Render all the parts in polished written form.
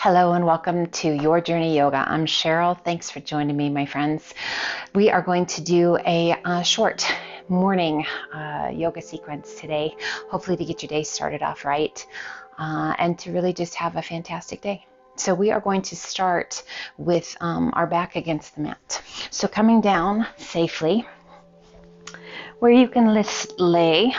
Hello and welcome to Your Journey Yoga. I'm Cheryl. Thanks for joining me, my friends. We are going to do a short morning yoga sequence today, hopefully to get your day started off right and to really just have a fantastic day. So we are going to start with our back against the mat. So coming down safely, where you can lay,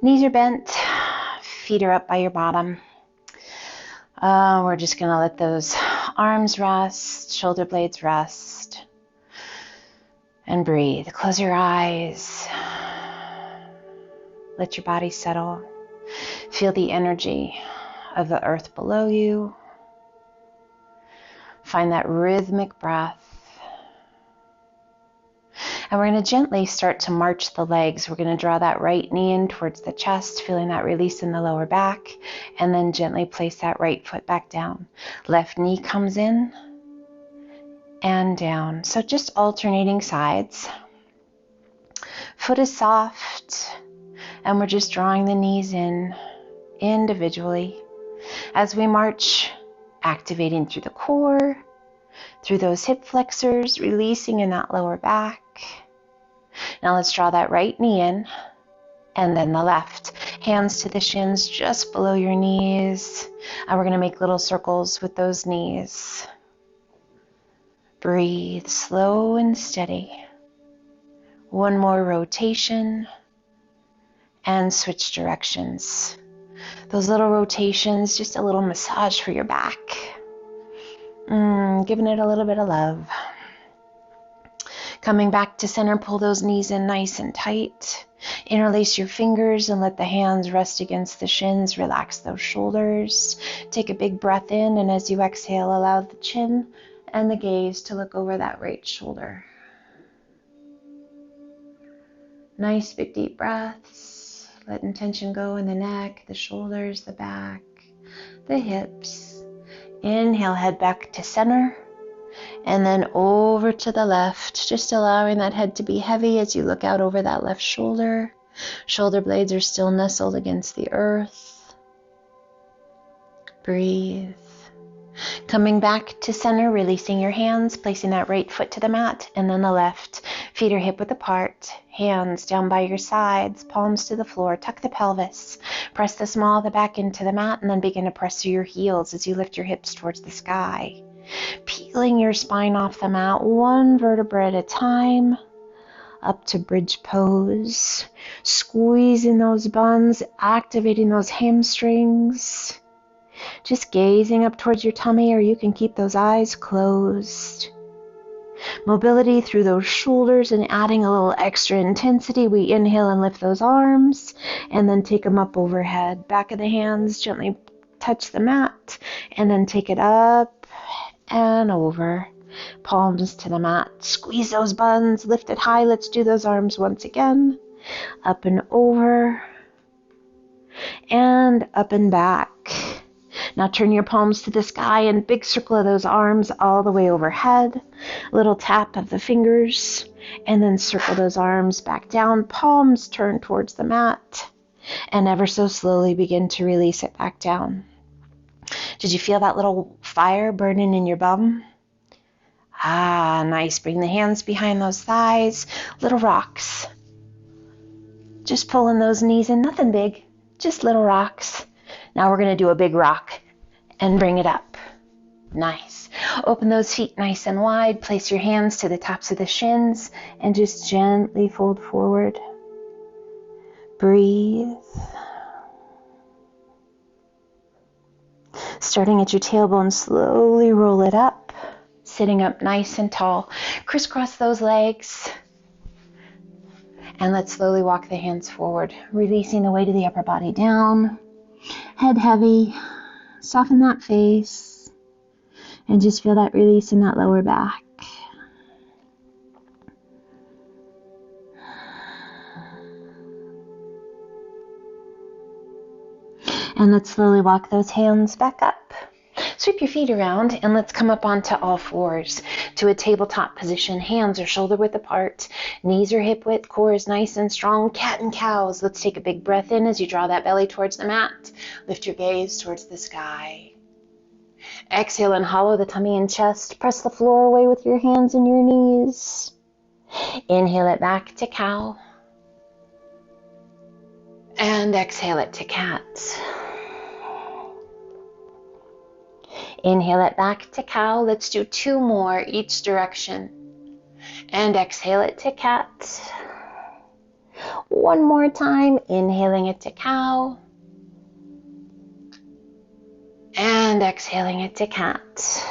knees are bent, feet are up by your bottom. We're just going to let those arms rest, shoulder blades rest, and breathe. Close your eyes. Let your body settle. Feel the energy of the earth below you. Find that rhythmic breath. And we're going to gently start to march the legs. We're going to draw that right knee in towards the chest, feeling that release in the lower back, and then gently place that right foot back down. Left knee comes in and down. So just alternating sides. Foot is soft, and we're just drawing the knees in individually. As we march, activating through the core, through those hip flexors, releasing in that lower back. Now let's draw that right knee in, and then the left. Hands to the shins just below your knees. And we're going to make little circles with those knees. Breathe slow and steady. One more rotation, and switch directions. Those little rotations, just a little massage for your back. Giving it a little bit of love. Coming back to center, pull those knees in nice and tight. Interlace your fingers and let the hands rest against the shins. Relax those shoulders. Take a big breath in, and as you exhale, allow the chin and the gaze to look over that right shoulder. Nice big deep breaths. Let intention go in the neck, the shoulders, the back, the hips. Inhale, head back to center. And then over to the left, just allowing that head to be heavy as you look out over that left shoulder. Shoulder blades are still nestled against the earth. Breathe. Coming back to center, releasing your hands, placing that right foot to the mat, and then the left. Feet are hip width apart, hands down by your sides, palms to the floor, tuck the pelvis. Press the small of the back into the mat, and then begin to press through your heels as you lift your hips towards the sky. Peeling your spine off the mat, one vertebra at a time, up to bridge pose. Squeezing those buns, activating those hamstrings. Just gazing up towards your tummy, or you can keep those eyes closed. Mobility through those shoulders and adding a little extra intensity. We inhale and lift those arms, and then take them up overhead. Back of the hands gently touch the mat, and then take it up and over. Palms to the mat. Squeeze those buns, lift it high. Let's do those arms once again. Up and over, and up and back. Now turn your palms to the sky and big circle of those arms all the way overhead. Little tap of the fingers, and then circle those arms back down. Palms turn towards the mat, and ever so slowly begin to release it back down. Did you feel that little fire burning in your bum? Ah, nice. Bring the hands behind those thighs. Little rocks. Just pulling those knees in. Nothing big. Just little rocks. Now we're going to do a big rock and bring it up. Nice. Open those feet nice and wide. Place your hands to the tops of the shins and just gently fold forward. Breathe. Starting at your tailbone, slowly roll it up, sitting up nice and tall. Crisscross those legs, and let's slowly walk the hands forward, releasing the weight of the upper body down. Head heavy, soften that face, and just feel that release in that lower back. And let's slowly walk those hands back up. Sweep your feet around, and let's come up onto all fours to a tabletop position. Hands are shoulder width apart, knees are hip width, core is nice and strong. Cat and cows. Let's take a big breath in as you draw that belly towards the mat. Lift your gaze towards the sky. Exhale and hollow the tummy and chest. Press the floor away with your hands and your knees. Inhale it back to cow. And exhale it to cat. Inhale it back to cow. Let's do 2 more each direction. And exhale it to cat. 1 more time, inhaling it to cow. And exhaling it to cat.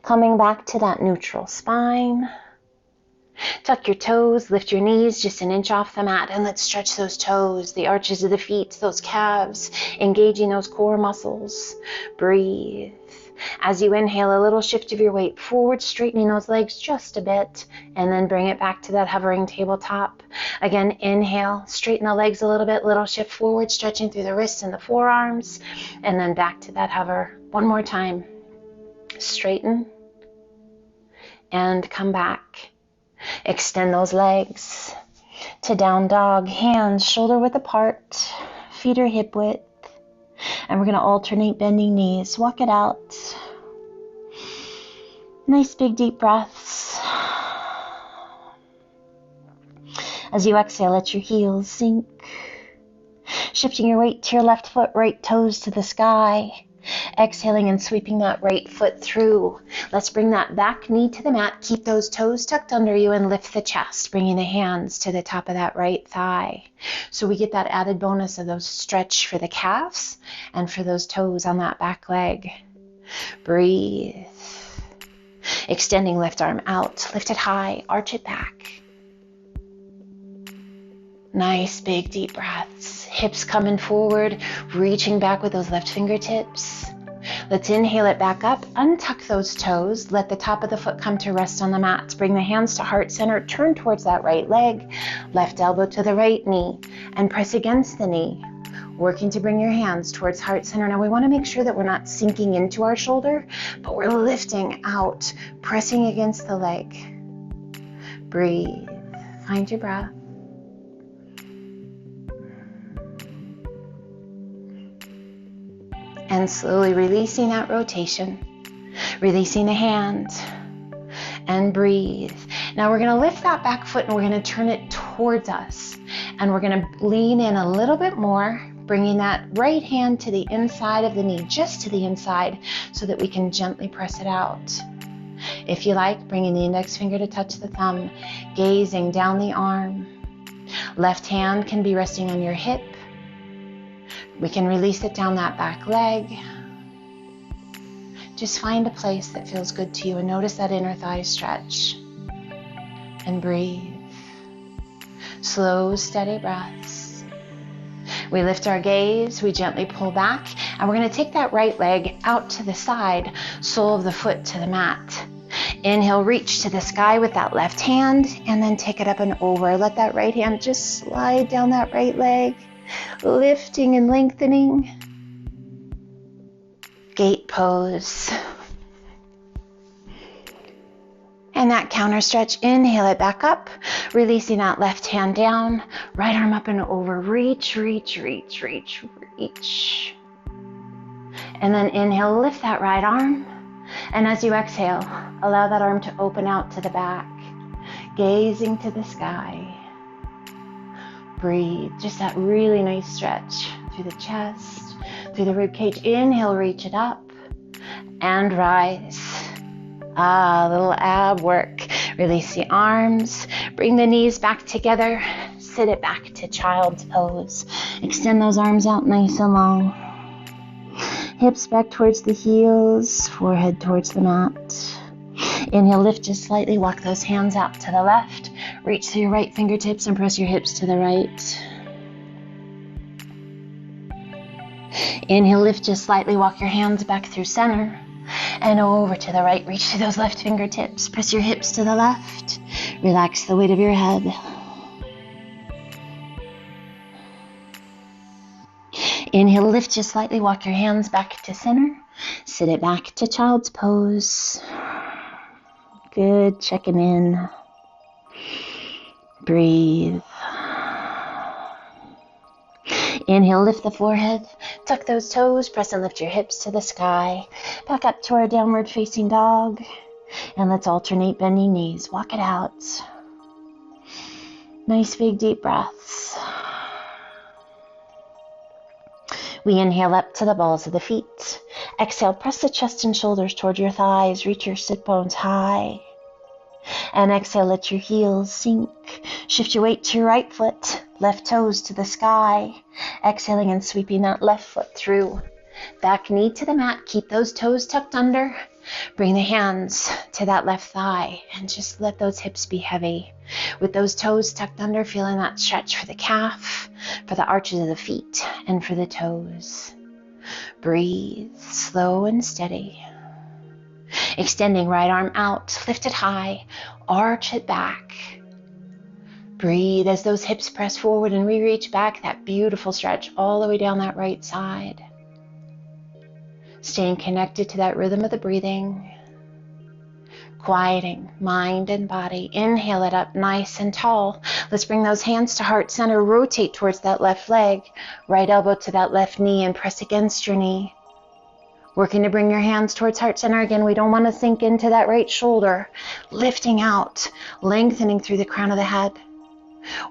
Coming back to that neutral spine. Tuck your toes, lift your knees just an inch off the mat, and let's stretch those toes, the arches of the feet, those calves, engaging those core muscles. Breathe. As you inhale, a little shift of your weight forward, straightening those legs just a bit, and then bring it back to that hovering tabletop. Again, inhale, straighten the legs a little bit, little shift forward, stretching through the wrists and the forearms, and then back to that hover. 1 more time. Straighten, and come back. Extend those legs to down dog, hands shoulder width apart, feet are hip width, and we're going to alternate bending knees. Walk it out. Nice big deep breaths. As you exhale, let your heels sink, shifting your weight to your left foot, right toes to the sky. Exhaling and sweeping that right foot through. Let's bring that back knee to the mat. Keep those toes tucked under you and lift the chest, bringing the hands to the top of that right thigh. So we get that added bonus of those stretch for the calves and for those toes on that back leg. Breathe. Extending left arm out. Lift it high. Arch it back. Nice big deep breaths. Hips coming forward, reaching back with those left fingertips. Let's inhale it back up, untuck those toes, let the top of the foot come to rest on the mat. Bring the hands to heart center, turn towards that right leg, left elbow to the right knee, and press against the knee, working to bring your hands towards heart center. Now we want to make sure that we're not sinking into our shoulder, but we're lifting out, pressing against the leg. Breathe, find your breath. And slowly releasing that rotation, releasing the hand, and breathe. Now we're going to lift that back foot and we're going to turn it towards us. And we're going to lean in a little bit more, bringing that right hand to the inside of the knee, just to the inside, so that we can gently press it out. If you like, bringing the index finger to touch the thumb, gazing down the arm. Left hand can be resting on your hip. We can release it down that back leg. Just find a place that feels good to you and notice that inner thigh stretch. And breathe. Slow, steady breaths. We lift our gaze, we gently pull back, and we're going to take that right leg out to the side, sole of the foot to the mat. Inhale, reach to the sky with that left hand, and then take it up and over. Let that right hand just slide down that right leg. Lifting and lengthening. Gate pose. And that counter stretch, inhale it back up, releasing that left hand down, right arm up and over, reach, reach, reach, reach, reach. And then inhale, lift that right arm. And as you exhale, allow that arm to open out to the back, gazing to the sky. Breathe, just that really nice stretch through the chest, through the rib cage. Inhale, reach it up and rise. Little ab work. Release the arms, bring the knees back together, sit it back to child's pose. Extend those arms out nice and long. Hips back towards the heels, forehead towards the mat. Inhale, lift just slightly, walk those hands out to the left. Reach through your right fingertips and press your hips to the right. Inhale, lift just slightly, walk your hands back through center and over to the right. Reach through those left fingertips, press your hips to the left. Relax the weight of your head. Inhale, lift just slightly, walk your hands back to center. Sit it back to child's pose. Good, checking in. Breathe. Inhale, lift the forehead, tuck those toes, press and lift your hips to the sky. Back up to our downward facing dog. And let's alternate bending knees. Walk it out. Nice big deep breaths. We inhale up to the balls of the feet. Exhale, press the chest and shoulders toward your thighs. Reach your sit bones high. And exhale, let your heels sink. Shift your weight to your right foot. Left toes to the sky. Exhaling and sweeping that left foot through. Back knee to the mat. Keep those toes tucked under. Bring the hands to that left thigh and just let those hips be heavy. With those toes tucked under, feeling that stretch for the calf, for the arches of the feet, and for the toes. Breathe, slow and steady. Extending right arm out, lift it high, arch it back. Breathe as those hips press forward and we reach back, that beautiful stretch all the way down that right side. Staying connected to that rhythm of the breathing. Quieting mind and body. Inhale it up nice and tall. Let's bring those hands to heart center. Rotate towards that left leg. Right elbow to that left knee and press against your knee. Working to bring your hands towards heart center again. We don't want to sink into that right shoulder. Lifting out, lengthening through the crown of the head.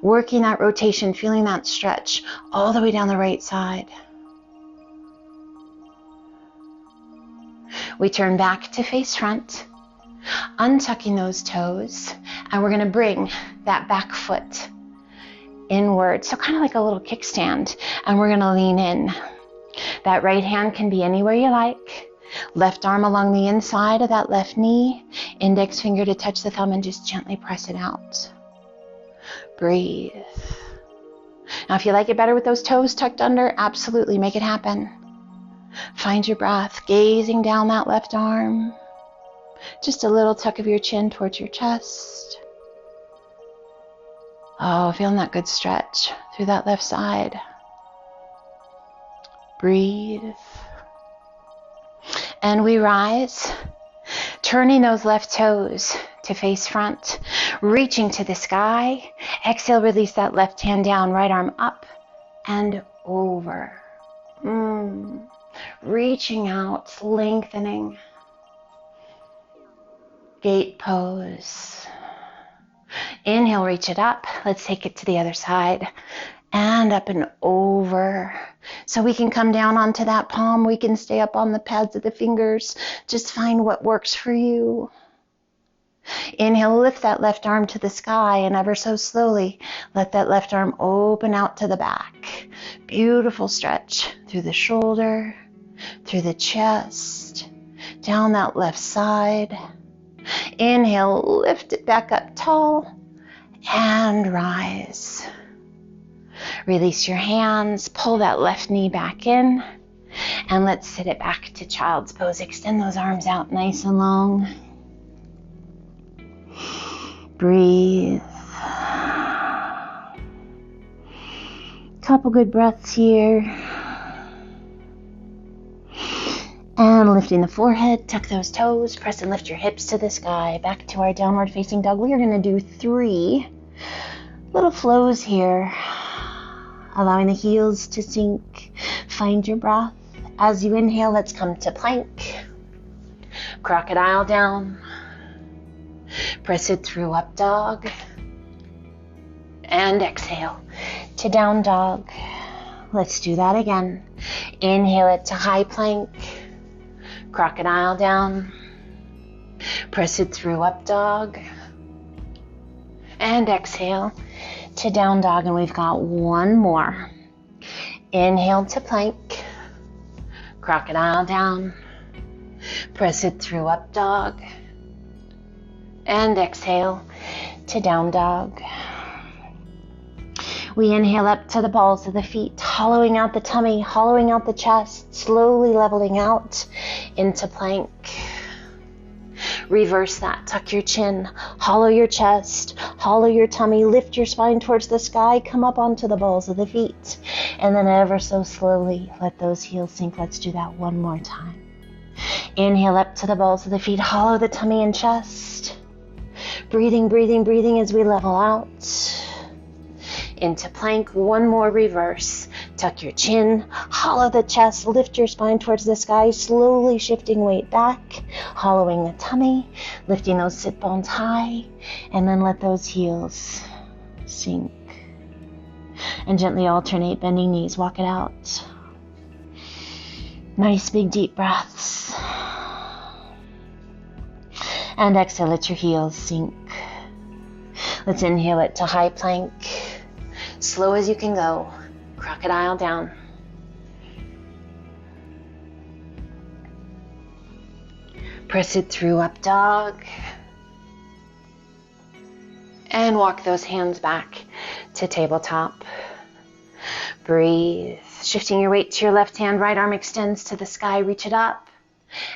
Working that rotation, feeling that stretch all the way down the right side. We turn back to face front, untucking those toes, and we're going to bring that back foot inward, so kind of like a little kickstand, and we're going to lean in. That right hand can be anywhere you like. Left arm along the inside of that left knee, index finger to touch the thumb, and just gently press it out. Breathe. Now, if you like it better with those toes tucked under, absolutely make it happen. Find your breath, gazing down that left arm. Just a little tuck of your chin towards your chest. Oh, feeling that good stretch through that left side. Breathe. And we rise, turning those left toes to face front, reaching to the sky. Exhale, release that left hand down, right arm up and over. Reaching out, lengthening. Gate pose. Inhale, reach it up. Let's take it to the other side. And up and over. So we can come down onto that palm. We can stay up on the pads of the fingers. Just find what works for you. Inhale, lift that left arm to the sky, and ever so slowly, let that left arm open out to the back. Beautiful stretch through the shoulder, through the chest, down that left side. Inhale, lift it back up tall, and rise. Release your hands, pull that left knee back in, and let's sit it back to child's pose. Extend those arms out nice and long. Breathe. Couple good breaths here. And lifting the forehead, tuck those toes, press and lift your hips to the sky. Back to our downward facing dog. We are going to do 3 little flows here. Allowing the heels to sink. Find your breath. As you inhale, let's come to plank. Crocodile down. Press it through up dog. And exhale to down dog. Let's do that again. Inhale it to high plank. Crocodile down. Press it through up dog. And exhale to down dog. And we've got one more. Inhale to plank. Crocodile down. Press it through up dog. And exhale to down dog. We inhale up to the balls of the feet, hollowing out the tummy, hollowing out the chest, slowly leveling out into plank. Reverse that. Tuck your chin, hollow your chest, hollow your tummy, lift your spine towards the sky, come up onto the balls of the feet, and then ever so slowly let those heels sink. Let's do that one more time. Inhale up to the balls of the feet, hollow the tummy and chest. Breathing, breathing, breathing as we level out. Into plank, one more reverse. Tuck your chin, hollow the chest, lift your spine towards the sky, slowly shifting weight back, hollowing the tummy, lifting those sit bones high, and then let those heels sink. And gently alternate, bending knees, walk it out. Nice big deep breaths. And exhale, let your heels sink. Let's inhale it to high plank. Slow as you can go. Crocodile down. Press it through, up dog. And walk those hands back to tabletop. Breathe. Shifting your weight to your left hand, right arm extends to the sky, reach it up.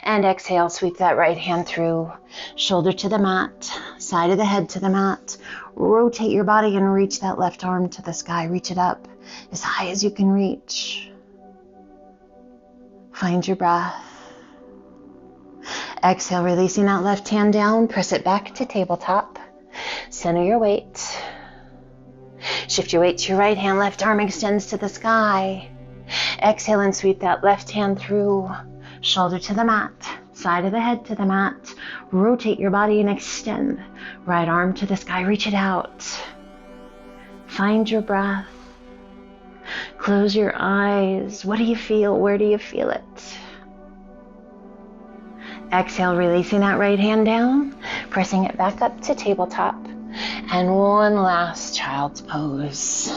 And exhale, sweep that right hand through, shoulder to the mat, side of the head to the mat. Rotate your body and reach that left arm to the sky, reach it up as high as you can reach. Find your breath. Exhale, releasing that left hand down, press it back to tabletop. Center your weight. Shift your weight to your right hand, left arm extends to the sky. Exhale and sweep that left hand through, shoulder to the mat, side of the head to the mat. Rotate your body and extend. Right arm to the sky, reach it out. Find your breath. Close your eyes. What do you feel? Where do you feel it? Exhale, releasing that right hand down, pressing it back up to tabletop. And one last child's pose.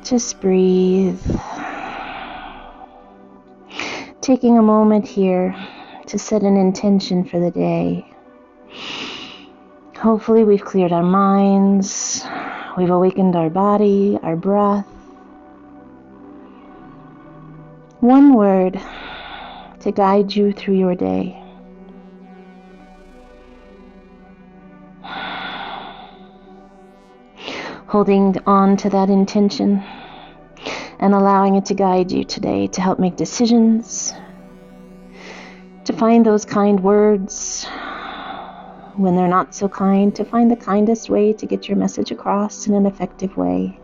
Just breathe. Taking a moment here to set an intention for the day. Hopefully we've cleared our minds, we've awakened our body, our breath. One word to guide you through your day. Holding on to that intention and allowing it to guide you today to help make decisions, to find those kind words when they're not so kind, to find the kindest way to get your message across in an effective way.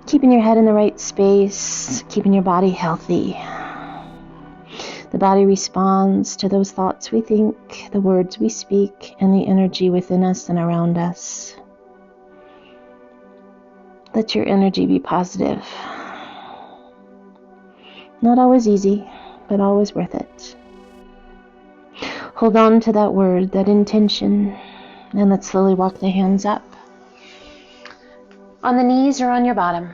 Keeping your head in the right space, keeping your body healthy. The body responds to those thoughts we think, the words we speak, and the energy within us and around us. Let your energy be positive. Not always easy, but always worth it. Hold on to that word, that intention, and let's slowly walk the hands up. On the knees or on your bottom,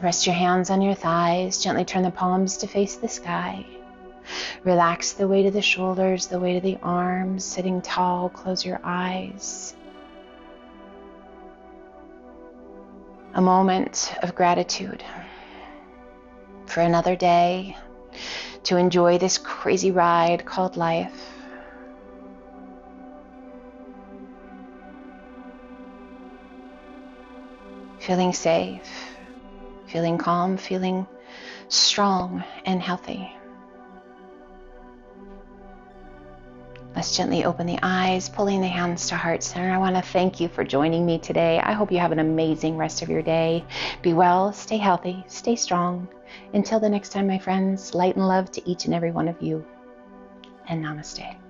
rest your hands on your thighs. Gently turn the palms to face the sky. Relax the weight of the shoulders, the weight of the arms. Sitting tall, close your eyes. A moment of gratitude for another day, to enjoy this crazy ride called life. Feeling safe, feeling calm, feeling strong and healthy. Let's gently open the eyes, pulling the hands to heart center. I want to thank you for joining me today. I hope you have an amazing rest of your day. Be well, stay healthy, stay strong. Until the next time, my friends, light and love to each and every one of you. And namaste.